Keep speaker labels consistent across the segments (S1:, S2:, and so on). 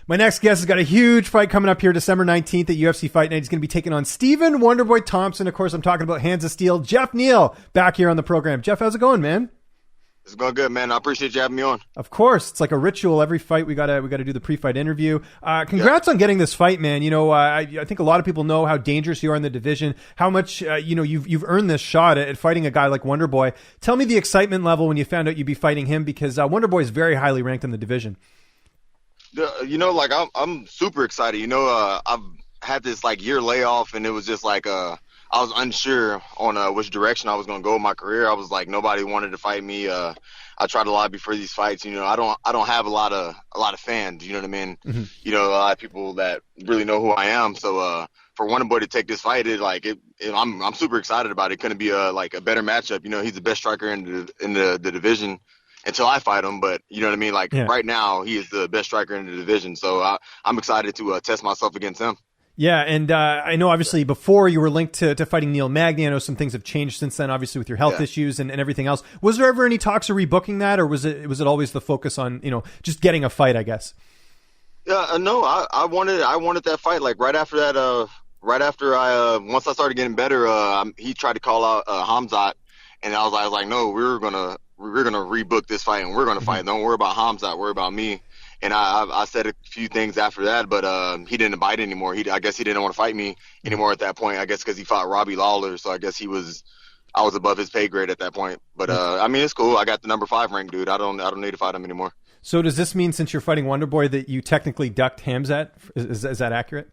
S1: My next guest has got a huge fight coming up here December 19th at UFC Fight Night. He's going to be taking on Stephen Wonderboy Thompson. Of course, I'm talking about Hands of Steel. Geoff Neal back here on the program. Jeff, how's it going, man?
S2: It's going good, man. I appreciate you having me on.
S1: Of course. It's like a ritual. Every fight, we gotta do the pre-fight interview. Congrats on getting this fight, man. You know, I think a lot of people know how dangerous you are in the division, how much, you've earned this shot at fighting a guy like Wonderboy. Tell me the excitement level when you found out you'd be fighting him, because Wonderboy is very highly ranked in the division.
S2: I'm super excited. I've had this year layoff, and it was just I was unsure on which direction I was going to go in my career. I was nobody wanted to fight me. I tried to lobby for these fights. I don't have a lot of fans. You know what I mean? Mm-hmm. A lot of people that really know who I am. So for Wonderboy to take this fight, I'm super excited about it. Couldn't be a better matchup. He's the best striker in the division until I fight him. But you know what I mean? Right now, he is the best striker in the division. So I'm excited to test myself against him.
S1: Yeah, and I know obviously before you were linked to fighting Neil Magny. I know some things have changed since then, obviously with your health issues and everything else. Was there ever any talks of rebooking that, or was it always the focus on just getting a fight, I guess?
S2: Yeah, no, I wanted that fight right after that. Once I started getting better, he tried to call out Hamzat, and I was like, no, we're gonna rebook this fight and we're gonna fight. Don't worry about Hamzat, worry about me. And I said a few things after that, but he didn't bite anymore. I guess he didn't want to fight me anymore at that point. I guess because he fought Robbie Lawler, so I guess I was above his pay grade at that point. But it's cool. I got the number 5 rank, dude. I don't need to fight him anymore.
S1: So does this mean, since you're fighting Wonderboy, that you technically ducked Hamzat? Is that accurate?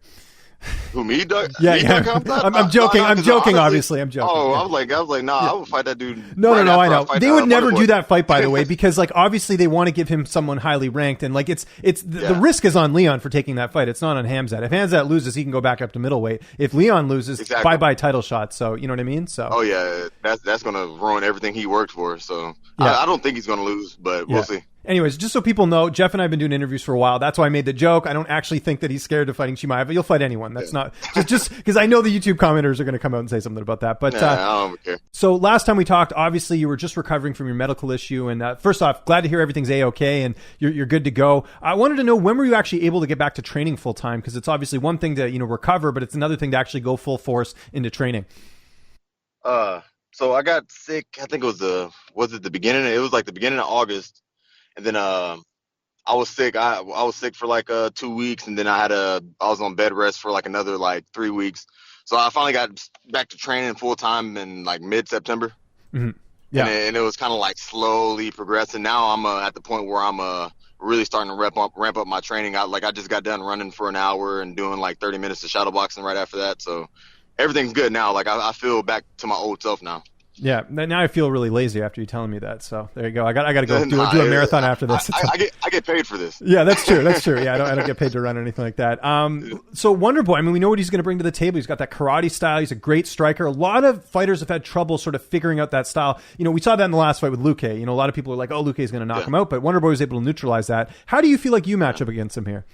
S2: Who, me, Doug?
S1: Yeah. I'm joking. I'm joking. Obviously, I'm joking.
S2: Oh, yeah. I was like, nah, I would fight that dude.
S1: No, I know. They would never do that fight, by the way, because obviously they want to give him someone highly ranked, and the risk is on Leon for taking that fight. It's not on Hamzat. If Hamzat loses, he can go back up to middleweight. If Leon loses, bye title shot. So you know what I mean. So.
S2: Oh yeah, that's gonna ruin everything he worked for. So I don't think he's gonna lose, but we'll see.
S1: Anyways, just so people know, Jeff and I have been doing interviews for a while. That's why I made the joke. I don't actually think that he's scared of fighting Chimaev, but you'll fight anyone. That's not just because I know the YouTube commenters are going to come out and say something about that. But
S2: I don't care.
S1: So last time we talked, obviously you were just recovering from your medical issue, and first off, glad to hear everything's a-okay and you're good to go. I wanted to know, when were you actually able to get back to training full time? Because it's obviously one thing to recover, but it's another thing to actually go full force into training.
S2: So I got sick. I think it was the beginning? It was the beginning of August, and then I was sick. I was sick for 2 weeks, and then I was on bed rest for another 3 weeks. So I finally got back to training full time in mid-September.
S1: Mm-hmm. Yeah.
S2: And it was kind of slowly progressing. Now I'm at the point where I'm really starting to ramp up my training. I just got done running for an hour and doing 30 minutes of shadow boxing right after that. So everything's good now. I feel back to my old self now.
S1: Yeah, now I feel really lazy after you telling me that. So there you go. I got to go do a marathon after this.
S2: I get paid for this.
S1: Yeah, that's true. Yeah, I don't get paid to run or anything like that. So Wonderboy, we know what he's going to bring to the table. He's got that karate style. He's a great striker. A lot of fighters have had trouble sort of figuring out that style. We saw that in the last fight with Luque. A lot of people are like, oh, Luque is going to knock him out, but Wonderboy was able to neutralize that. How do you feel like you match up against him here?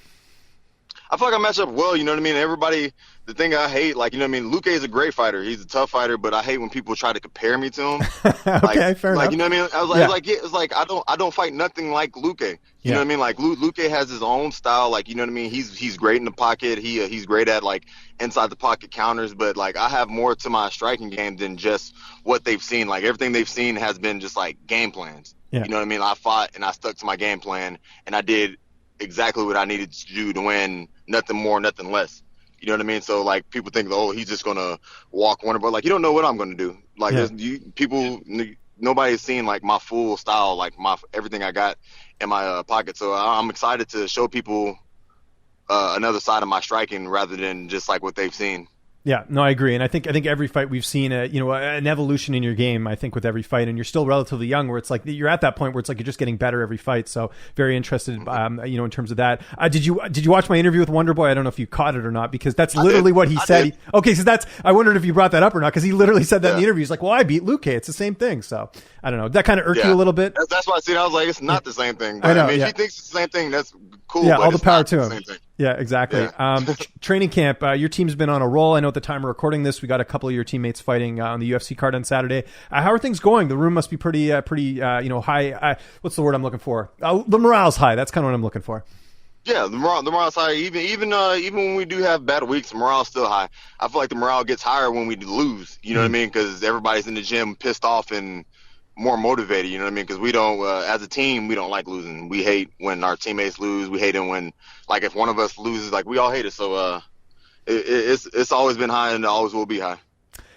S2: I feel like I match up well, you know what I mean? Everybody, the thing I hate, Luque is a great fighter. He's a tough fighter, but I hate when people try to compare me to him.
S1: Okay, fair enough.
S2: You know what I mean? I was I don't fight nothing like Luque. You know what I mean? Luque has his own style, you know what I mean? He's great in the pocket. He's great at inside the pocket counters, but I have more to my striking game than just what they've seen. Everything they've seen has been just game plans. Yeah. You know what I mean? I fought and I stuck to my game plan, and I did exactly what I needed to do to win. Nothing more, nothing less. You know what I mean? So people think, oh, he's just gonna walk Wonderboy. You don't know what I'm gonna do. Nobody's seen my full style, my everything I got in my pocket. So I'm excited to show people another side of my striking rather than just what they've seen.
S1: Yeah, no, I agree. And I think every fight we've seen, an evolution in your game, I think, with every fight. And you're still relatively young, where it's you're at that point where it's you're just getting better every fight. So very interested, in terms of that. Did you watch my interview with Wonderboy? I don't know if you caught it or not, because that's literally what he said. Okay, so I wondered if you brought that up or not, because he literally said that in the interview. He's like, well, I beat Luque. It's the same thing. So I don't know. That kind of irked you a little bit?
S2: That's why I said, I was like, it's not the same thing. But I know, if he thinks it's the same thing, that's cool.
S1: Yeah,
S2: but
S1: all the power to him.
S2: Same thing.
S1: Yeah, exactly. Yeah. Training camp, your team's been on a roll. I know at the time we're recording this, we got a couple of your teammates fighting on the UFC card on Saturday. How are things going? The room must be pretty high. What's the word I'm looking for? The morale's high. That's kind of what I'm looking for.
S2: Yeah, the morale's high. Even when we do have bad weeks, the morale's still high. I feel like the morale gets higher when we lose. You know what I mean? Because everybody's in the gym pissed off and more motivated. You know what I mean? Because we don't, as a team, we don't like losing. We hate when our teammates lose. We hate it when, like, if one of us loses, like, we all hate it. So it's always been high and it always will be high.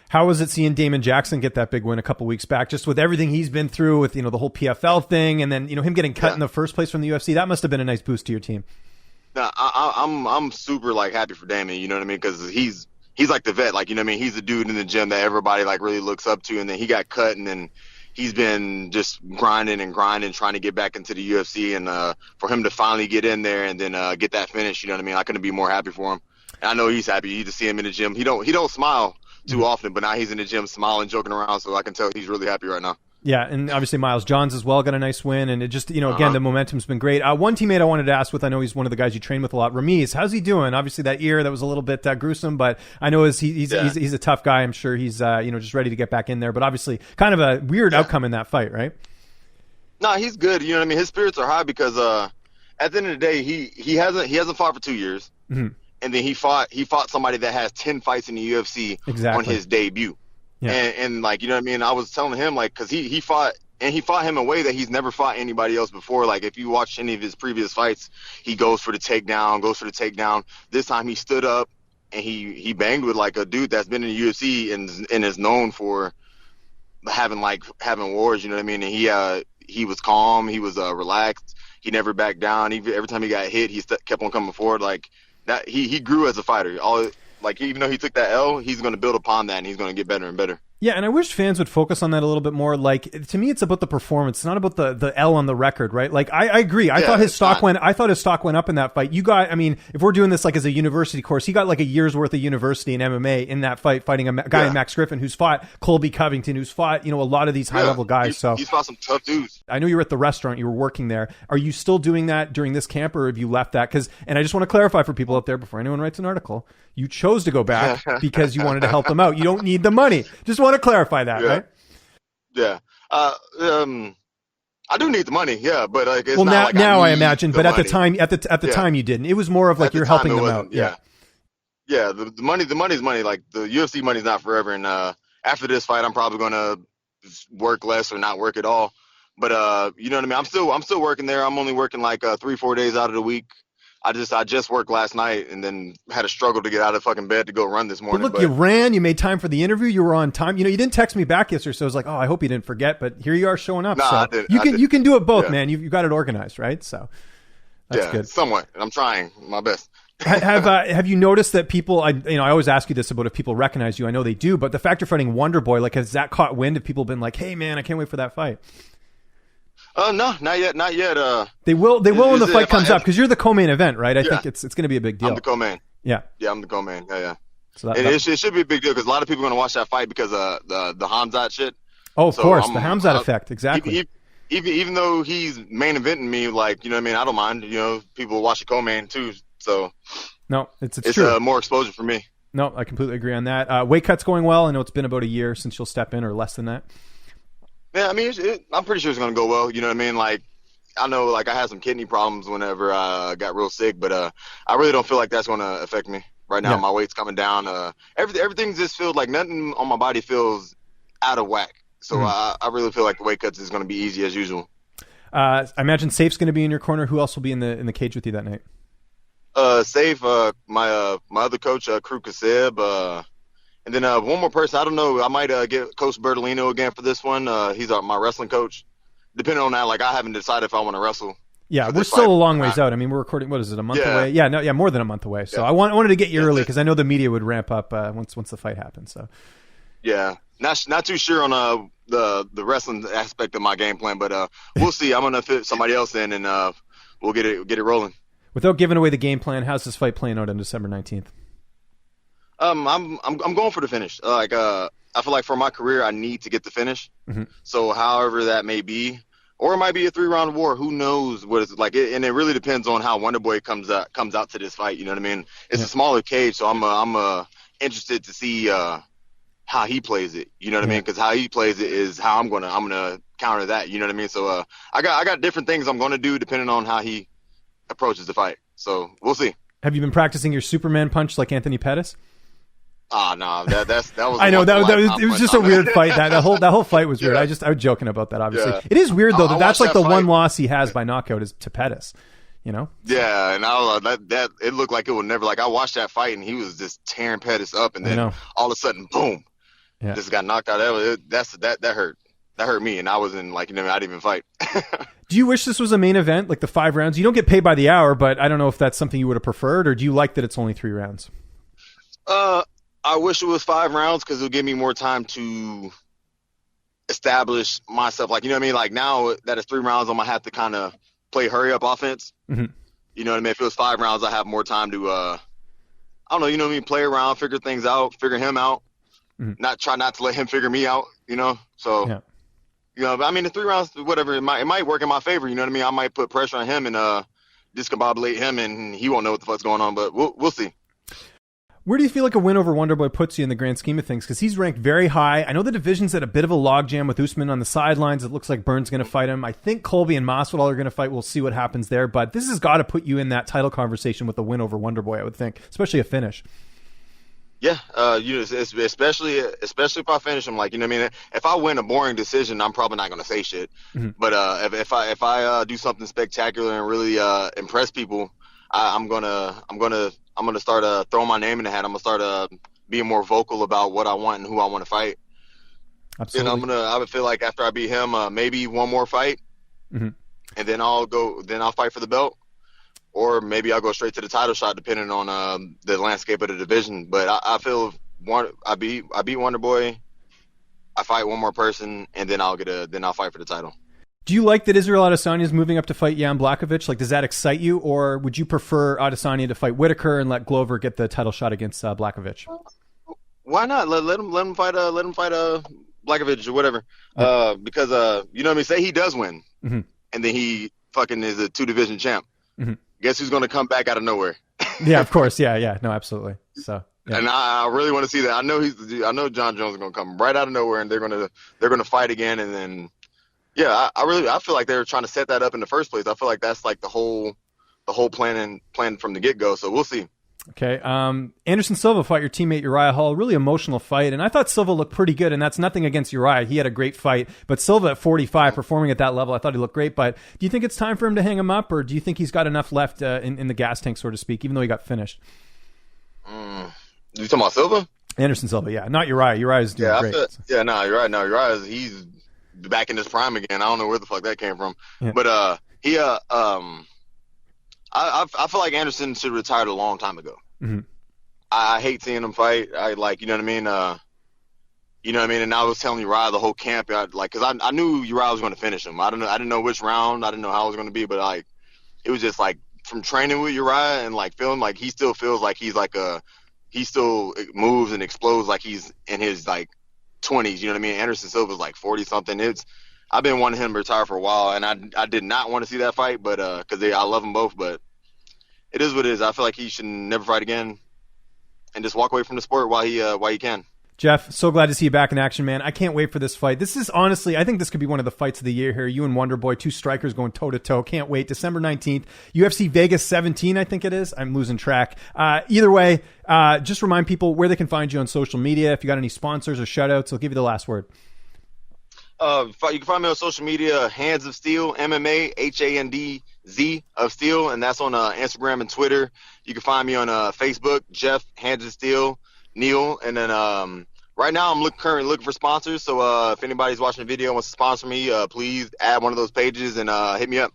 S1: How was it seeing Damon Jackson get that big win a couple weeks back, just with everything he's been through with, the whole PFL thing, and then, him getting cut in the first place from the UFC? That must have been a nice boost to your team.
S2: No, I'm super, like, happy for Damon, you know what I mean? Because he's like the vet, like, you know what I mean? He's the dude in the gym that everybody, like, really looks up to, and then he got cut, and then he's been just grinding, trying to get back into the UFC, and for him to finally get in there and then get that finish, you know what I mean? I couldn't be more happy for him. And I know he's happy. You just see him in the gym. He don't smile too often, but now he's in the gym smiling, joking around, so I can tell he's really happy right now.
S1: Yeah, and obviously Miles Johns as well got a nice win, and it just, again, the momentum's been great. One teammate I wanted to ask with, I know he's one of the guys you train with a lot, Ramiz. How's he doing? Obviously that ear, that was a little bit gruesome, but I know he's a tough guy. I'm sure he's just ready to get back in there, but obviously kind of a weird outcome in that fight, right?
S2: No, he's good. You know what I mean? His spirits are high because at the end of the day, he hasn't fought for 2 years. Mm-hmm. And then he fought somebody that has 10 fights in the UFC on his debut. Yeah. And like, you know what I mean? I was telling him, like, because he fought him in a way that he's never fought anybody else before. Like, if you watch any of his previous fights, he goes for the takedown. This time he stood up and he banged with, like, a dude that's been in the UFC and is known for having wars, you know what I mean? And he was calm, he was relaxed, he never backed down. Every time he got hit, he kept on coming forward. Like, that he grew as a fighter. Even though he took that L, he's going to build upon that, and he's going to get better and better.
S1: Yeah, and I wish fans would focus on that a little bit more. Like, to me, it's about the performance. It's not about the L on the record, right? Like, I agree. I thought his stock went up in that fight. If we're doing this like as a university course, he got like a year's worth of university in MMA in that fight, fighting a guy in Max Griffin who's fought Colby Covington, who's fought, a lot of these high level guys. So
S2: he's fought some tough dudes.
S1: I know you were at the restaurant, you were working there. Are you still doing that during this camp, or have you left that? And I just want to clarify for people out there before anyone writes an article, you chose to go back because you wanted to help them out. You don't need the money. Just want to clarify that, right?
S2: Yeah. I do need the money, yeah, but like, it's
S1: well,
S2: not
S1: now
S2: I
S1: I imagine, but at the time you didn't. It was more of like you're helping them out.
S2: Yeah. The money's money. Like, the UFC money's not forever, and after this fight, I'm probably gonna work less or not work at all. But you know what I mean? I'm still working there. I'm only working like 3-4 days out of the week. I just worked last night and then had a struggle to get out of fucking bed to go run this morning.
S1: But look, you ran, you made time for the interview, you were on time. You didn't text me back yesterday, so I was like, oh, I hope you didn't forget. But here you are showing up.
S2: No,
S1: so
S2: I didn't.
S1: You can do it both, man. You got it organized, right? So that's good.
S2: Somewhat. And I'm trying my best.
S1: Have you noticed that people? I always ask you this about if people recognize you. I know they do, but the fact you're fighting Wonderboy, like, has that caught wind? Have people been like, hey, man, I can't wait for that fight?
S2: No, not yet.
S1: They will when the fight comes up, because you're the co-main event, right? I think it's going to be a big deal.
S2: I'm the co-main.
S1: Yeah, I'm
S2: the co-main. Yeah.
S1: So
S2: it should be a big deal because a lot of people are going to watch that fight because of the Hamzat shit.
S1: Oh, of course, the Hamzat effect, exactly.
S2: Even though he's main eventing me, like, you know what I mean, I don't mind. People watch the co-main too, so
S1: no, it's true.
S2: More exposure for me.
S1: No, I completely agree on that. Weight cut's going well. I know it's been about a year since you'll step in, or less than that.
S2: Yeah, I mean, I'm pretty sure it's going to go well. You know what I mean? Like, I know, like, I had some kidney problems whenever I got real sick, but I really don't feel like that's going to affect me. Right now, my weight's coming down. Everything just feels like nothing on my body feels out of whack. So I really feel like the weight cuts is going to be easy as usual.
S1: I imagine Safe's going to be in your corner. Who else will be in the cage with you that night?
S2: Safe, my other coach, Crew Kaseb, and then one more person. I don't know. I might get Coach Bertolino again for this one. He's my wrestling coach. Depending on that, like, I haven't decided if I want to wrestle.
S1: Yeah, we're still a long ways out. I mean, we're recording. What is it? A month away? Yeah, more than a month away. So I wanted to get you early because I know the media would ramp up once the fight happens. So
S2: yeah, not too sure on the wrestling aspect of my game plan, but we'll see. I'm gonna fit somebody else in, and we'll get it rolling.
S1: Without giving away the game plan, how's this fight playing out on December 19th?
S2: I'm going for the finish. I feel like for my career, I need to get the finish. Mm-hmm. So however that may be, or it might be a 3-round war. Who knows what it's like? And it really depends on how Wonderboy comes out to this fight. You know what I mean? It's a smaller cage, so I'm interested to see how he plays it. You know what I mean? Because how he plays it is how I'm gonna counter that. You know what I mean? So I got different things I'm gonna do depending on how he approaches the fight. So we'll see.
S1: Have you been practicing your Superman punch like Anthony Pettis?
S2: No, that was.
S1: I know it was just a weird fight. That whole fight was weird.
S2: Yeah.
S1: I was joking about that. Obviously,
S2: Yeah.
S1: it is weird though that's like the
S2: fight.
S1: one loss he has by knockout is to Pettis. You know?
S2: Yeah, and that it looked like it would never. Like I watched that fight and he was just tearing Pettis up, and then all of a sudden, boom, just got knocked out. That hurt. That hurt me, and I wasn't like I didn't even fight.
S1: Do you wish this was a main event, like the 5 rounds? You don't get paid by the hour, but I don't know if that's something you would have preferred, or do you like that it's only 3 rounds?
S2: I wish it was 5 rounds because it'll give me more time to establish myself. Like, you know what I mean? Like now that it's 3 rounds, I'm gonna have to kind of play hurry up offense.
S1: Mm-hmm.
S2: You know what I mean? If it was 5 rounds, I have more time to, I don't know, you know what I mean? Play around, figure things out, figure him out, try not to let him figure me out, you know? So, you know, I mean, the 3 rounds, whatever, it might work in my favor. You know what I mean? I might put pressure on him and discombobulate him, and he won't know what the fuck's going on, but we'll see.
S1: Where do you feel like a win over Wonderboy puts you in the grand scheme of things? Because he's ranked very high. I know the division's at a bit of a logjam with Usman on the sidelines. It looks like Burns going to fight him. I think Colby and Masvidal are going to fight. We'll see what happens there. But this has got to put you in that title conversation with a win over Wonderboy, I would think, especially a finish.
S2: Yeah, you know, especially if I finish him. Like, you know what I mean? If I win a boring decision, I'm probably not going to say shit. Mm-hmm. But if I do something spectacular and really impress people, I'm gonna start throwing my name in the hat. I'm gonna start being more vocal about what I want and who I want to fight.
S1: Absolutely.
S2: And I would feel like after I beat him, maybe one more fight, and then I'll fight for the belt, or maybe I'll go straight to the title shot, depending on the landscape of the division. But I feel I beat Wonderboy, I fight one more person, and then I'll fight for the title.
S1: Do you like that Israel Adesanya is moving up to fight Jan Blachowicz? Like, does that excite you, or would you prefer Adesanya to fight Whitaker and let Glover get the title shot against Blachowicz?
S2: Why not? Let him fight Blachowicz or whatever. Because you know what I mean. Say he does win, and then he fucking is a 2-division champ. Mm-hmm. Guess who's going to come back out of nowhere?
S1: Yeah, of course. Yeah. No, absolutely. So. Yeah.
S2: And I really want to see that. I know John Jones is going to come right out of nowhere, and they're going to fight again, and then. Yeah, I feel like they were trying to set that up in the first place. I feel like that's like the whole plan from the get-go, so we'll see.
S1: Okay. Anderson Silva fought your teammate Uriah Hall. Really emotional fight, and I thought Silva looked pretty good, and that's nothing against Uriah. He had a great fight, but Silva at 45, performing at that level, I thought he looked great. But do you think it's time for him to hang him up, or do you think he's got enough left in the gas tank, so to speak, even though he got finished?
S2: You talking about Silva?
S1: Anderson Silva, yeah. Not Uriah. Uriah's doing great.
S2: You're right. No, he's back in his prime again. I don't know where the fuck that came from. Yeah. But I feel like Anderson should have retired a long time ago. Mm-hmm. I hate seeing him fight. I like, you know what I mean? And I was telling Uriah the whole camp, because I knew Uriah was going to finish him. I didn't know which round. I didn't know how it was going to be, but like, it was just like from training with Uriah and like feeling like he still feels like he still moves and explodes like he's in his like 20s, you know what I mean? Anderson Silva's like 40 something. I've been wanting him to retire for a while, and I did not want to see that fight, but because I love them both, but it is what it is. I feel like he should never fight again and just walk away from the sport while he can.
S1: Jeff, so glad to see you back in action, man. I can't wait for this fight. This is honestly, I think this could be one of the fights of the year here. You and Wonderboy, 2 strikers going toe-to-toe. Can't wait. December 19th, UFC Vegas 17, I think it is. I'm losing track. Either way, just remind people where they can find you on social media. If you got any sponsors or shout-outs, I'll give you the last word.
S2: You can find me on social media, Hands of Steel, MMA, HANDZ of Steel, and that's on Instagram and Twitter. You can find me on Facebook, Geoff Hands of Steel, Neil, and then right now I'm currently looking for sponsors. So if anybody's watching the video and wants to sponsor me, please add one of those pages and hit me up.